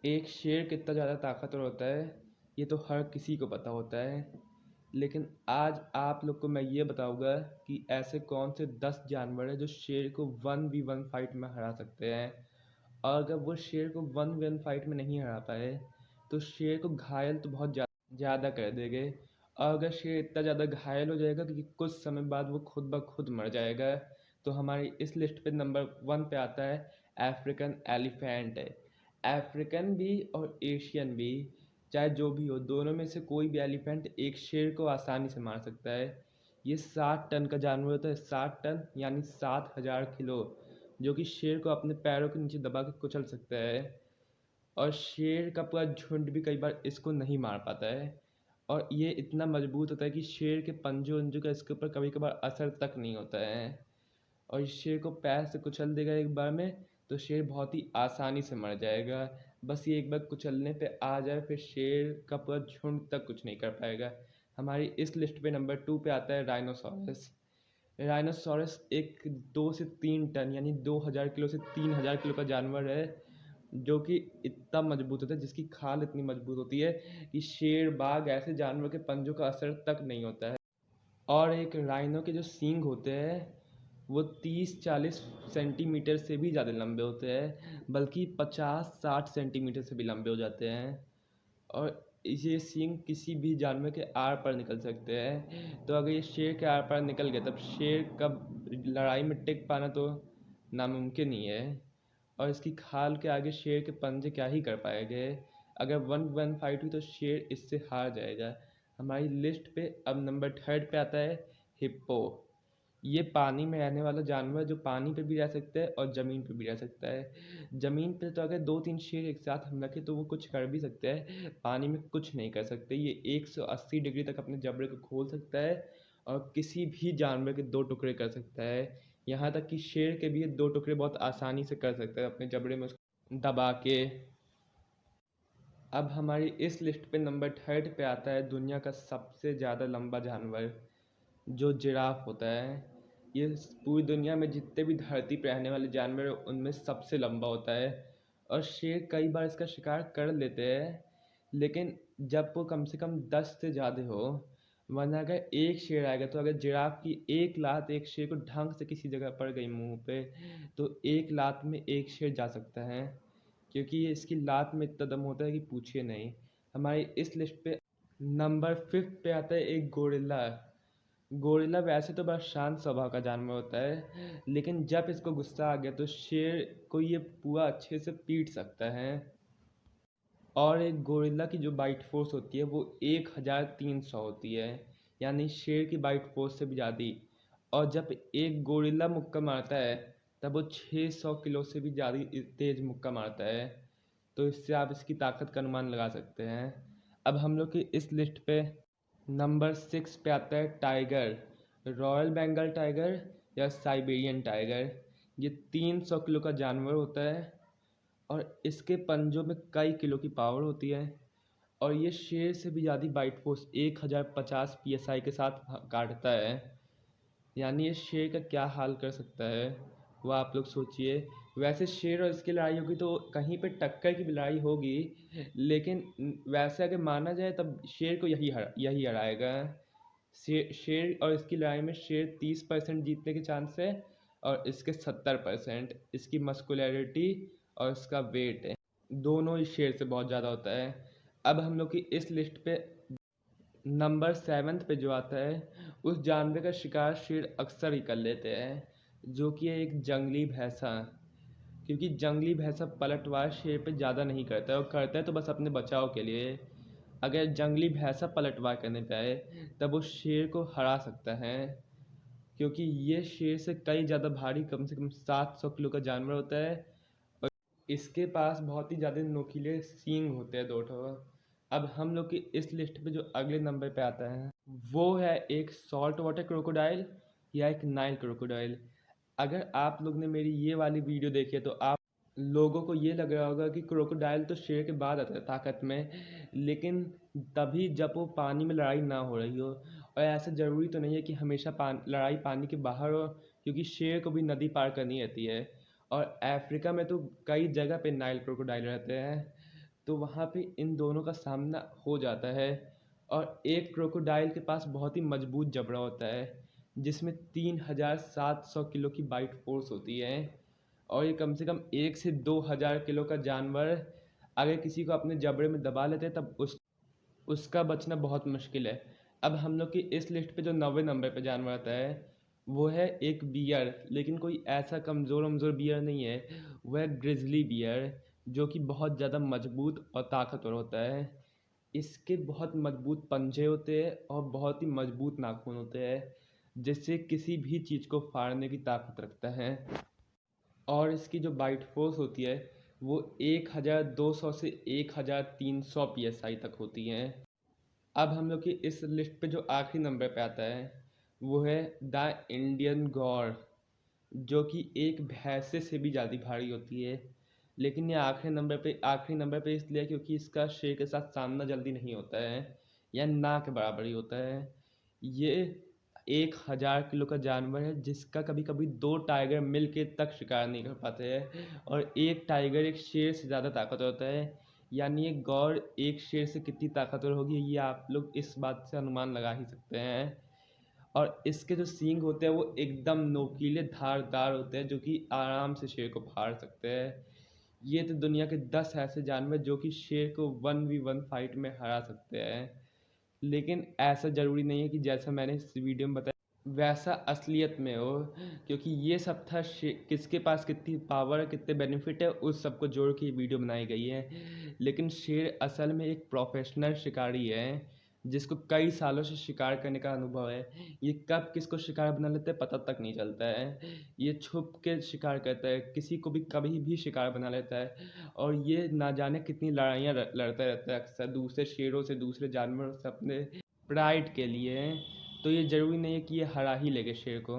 एक शेर कितना ज़्यादा ताकतवर होता है ये तो हर किसी को पता होता है। लेकिन आज आप लोग को मैं ये बताऊंगा कि ऐसे कौन से 10 जानवर हैं जो शेर को 1v1 फाइट में हरा सकते हैं। और अगर वो शेर को 1v1 फाइट में नहीं हरा पाए तो शेर को घायल तो बहुत ज़्यादा कर देंगे। और अगर शेर इतना ज़्यादा घायल हो जाएगा कि कुछ समय बाद वो खुद ब खुद मर जाएगा। तो हमारी इस लिस्ट पे नंबर 1 पे आता है अफ्रीकन एलिफेंट। अफ्रीकन भी और एशियन भी, चाहे जो भी हो, दोनों में से कोई भी एलिफेंट एक शेर को आसानी से मार सकता है। ये 60 टन का जानवर होता है, 60 टन यानी 7000 किलो, जो कि शेर को अपने पैरों के नीचे दबा के कुचल सकता है। और शेर का पूरा झुंड भी कई बार इसको नहीं मार पाता है। और ये इतना मजबूत होता है कि शेर के पंजों उंजों का इसके ऊपर कभी कभार असर तक नहीं होता है। और इस शेर को पैर से कुचल देगा एक बार में तो शेर बहुत ही आसानी से मर जाएगा। बस ये एक बार कुचलने पे आ जाए फिर शेर का पूरा झुंड तक कुछ नहीं कर पाएगा। हमारी इस लिस्ट पे नंबर 2 पे आता है राइनोसॉरस। राइनोसॉरस एक 2 से 3 टन यानी 2000 किलो से 3000 किलो का जानवर है, जो कि इतना मजबूत होता है, जिसकी खाल इतनी मजबूत होती है कि शेर बाघ ऐसे जानवर के पंजों का असर तक नहीं होता है। और एक राइनो के जो सींग होते हैं वो 30-40 सेंटीमीटर से भी ज़्यादा लंबे होते हैं, बल्कि 50-60 सेंटीमीटर से भी लंबे हो जाते हैं। और ये सींग किसी भी जानवर के आर पार निकल सकते हैं। तो अगर ये शेर के आर पार निकल गए तब शेर का लड़ाई में टिक पाना तो नामुमकिन ही है। और इसकी खाल के आगे शेर के पंजे क्या ही कर पाएंगे। अगर 1v1 फाइट हुई तो शेर इससे हार जाएगा। हमारी लिस्ट पे अब नंबर 3 पे आता है हिप्पो। ये पानी में रहने वाला जानवर जो पानी पे भी रह सकता है और ज़मीन पे भी रह सकता है। ज़मीन पे तो अगर 2-3 शेर एक साथ हमला के तो वो कुछ कर भी सकते हैं, पानी में कुछ नहीं कर सकते। ये 180 डिग्री तक अपने जबड़े को खोल सकता है और किसी भी जानवर के 2 टुकड़े कर सकता है। यहाँ तक कि शेर के भी ये 2 टुकड़े बहुत आसानी से कर सकता है अपने जबड़े में उसको दबा के। अब हमारी इस लिस्ट पे नंबर 3 पे आता है दुनिया का सबसे ज़्यादा लंबा जानवर, जो जिराफ होता है। ये पूरी दुनिया में जितने भी धरती पे रहने वाले जानवर हैं उनमें सबसे लंबा होता है। और शेर कई बार इसका शिकार कर लेते हैं, लेकिन जब वो कम से कम 10 से ज़्यादा हो। वरना अगर एक शेर आएगा तो अगर जिराफ की एक लात एक शेर को ढंग से किसी जगह पड़ गई मुंह पे तो एक लात में एक शेर जा सकता है, क्योंकि ये इसकी लात में इतना दम होता है कि पूछिए नहीं। हमारी इस लिस्ट पे नंबर 5 पे आता है एक गोरिल्ला। गोरिल्ला वैसे तो बड़ा शांत स्वभाव का जानवर होता है, लेकिन जब इसको गुस्सा आ गया तो शेर को ये पूरा अच्छे से पीट सकता है। और एक गोरिल्ला की जो बाइट फोर्स होती है वो 1300 होती है, यानी शेर की बाइट फोर्स से भी ज़्यादा। और जब एक गोरिल्ला मुक्का मारता है तब वो 600 किलो से भी ज़्यादा तेज मुक्का मारता है। तो इससे आप इसकी ताकत का अनुमान लगा सकते हैं। अब हम लोग की इस लिस्ट पे नंबर 6 पे आता है टाइगर। रॉयल बंगाल टाइगर या साइबेरियन टाइगर। ये 300 किलो का जानवर होता है और इसके पंजों में कई किलो की पावर होती है। और ये शेर से भी ज़्यादा बाइट फोर्स 1050 psi के साथ काटता है। यानी ये शेर का क्या हाल कर सकता है वो आप लोग सोचिए। वैसे शेर और इसकी लड़ाई होगी तो कहीं पे टक्कर की लड़ाई होगी, लेकिन वैसे अगर माना जाए तब शेर को यही हराएगा। शेर और इसकी लड़ाई में शेर 30% जीतने के चांस है और इसके 70%। इसकी मस्कुलैरिटी और इसका वेट है दोनों ही शेर से बहुत ज़्यादा होता है। अब हम लोग की इस लिस्ट पे नंबर 7 पे जो आता है उस जानवर का शिकार शेर अक्सर ही कर लेते हैं, जो कि है एक जंगली भैंसा। क्योंकि जंगली भैंसा पलटवार शेर पे ज़्यादा नहीं करता है और करता है तो बस अपने बचाव के लिए। अगर जंगली भैंसा पलटवार करने पे आए तब वो शेर को हरा सकता है, क्योंकि ये शेर से कई ज़्यादा भारी कम से कम 700 किलो का जानवर होता है। और इसके पास बहुत ही ज़्यादा नुकीले सींग होते हैं 2 ठो। अब हम लोग की इस लिस्ट पे जो अगले नंबर पे आता है वो है एक सॉल्ट वाटर क्रोकोडाइल या एक नाइल क्रोकोडाइल। अगर आप लोग ने मेरी ये वाली वीडियो देखी है तो आप लोगों को ये लग रहा होगा कि क्रोकोडाइल तो शेर के बाद आता है ताकत में, लेकिन तभी जब वो पानी में लड़ाई ना हो रही हो। और ऐसा ज़रूरी तो नहीं है कि हमेशा लड़ाई पानी के बाहर हो, क्योंकि शेर को भी नदी पार करनी रहती है। और अफ्रीका में तो कई जगह पे नाइल क्रोकोडाइल रहते हैं। तो वहाँ पे इन दोनों का सामना हो जाता है। और एक क्रोकोडाइल के पास बहुत ही मजबूत जबड़ा होता है, जिसमें 3700 किलो की बाइट फोर्स होती है। और ये कम से कम 1 से 2 हज़ार किलो का जानवर अगर किसी को अपने जबड़े में दबा लेते हैं तब उसका बचना बहुत मुश्किल है। अब हम लोग की इस लिस्ट पे जो 90 नंबर पे जानवर आता है वो है एक बियर, लेकिन कोई ऐसा कमज़ोर वमज़ोर बियर नहीं है। वो है ग्रिजली बियर, जो कि बहुत ज़्यादा मजबूत और ताकतवर होता है। इसके बहुत मजबूत पंजे होते हैं और बहुत ही मजबूत नाखून होते हैं, जिससे किसी भी चीज़ को फाड़ने की ताकत रखता है। और इसकी जो बाइट फोर्स होती है वो 1200 से 1300 PSI तक होती है। अब हम लोग की इस लिस्ट पे जो आखिरी नंबर पे आता है वो है द इंडियन गौर, जो कि एक भैंसे से भी ज़्यादा भारी होती है। लेकिन ये आखिरी नंबर पे इसलिए है क्योंकि इसका शेर के साथ सामना जल्दी नहीं होता है, या ना के बराबर ही होता है। ये 1000 किलो का जानवर है, जिसका कभी कभी 2 टाइगर मिल के तक शिकार नहीं कर पाते हैं। और एक टाइगर एक शेर से ज़्यादा ताकतवर होता है। यानी एक गौर एक शेर से कितनी ताकतवर होगी ये आप लोग इस बात से अनुमान लगा ही सकते हैं। और इसके जो सींग होते हैं वो एकदम नोकीले धारदार होते हैं, जो कि आराम से शेर को फाड़ सकते हैं। ये तो दुनिया के 10 ऐसे जानवर जो कि शेर को 1v1 फाइट में हरा सकते हैं। लेकिन ऐसा ज़रूरी नहीं है कि जैसा मैंने इस वीडियो में बताया वैसा असलियत में हो, क्योंकि ये सब था किसके पास कितनी पावर कितने बेनिफिट है उस सब को जोड़ के ये वीडियो बनाई गई है। लेकिन शेर असल में एक प्रोफेशनल शिकारी है, जिसको कई सालों से शिकार करने का अनुभव है। ये कब किसको शिकार बना लेता है पता तक नहीं चलता है। ये छुप के शिकार करता है, किसी को भी कभी भी शिकार बना लेता है। और ये ना जाने कितनी लड़ाइयाँ लड़ता रहता है अक्सर दूसरे शेरों से, दूसरे जानवरों से, अपने प्राइड के लिए। तो ये ज़रूरी नहीं है कि ये हरा ही लेगे शेर को।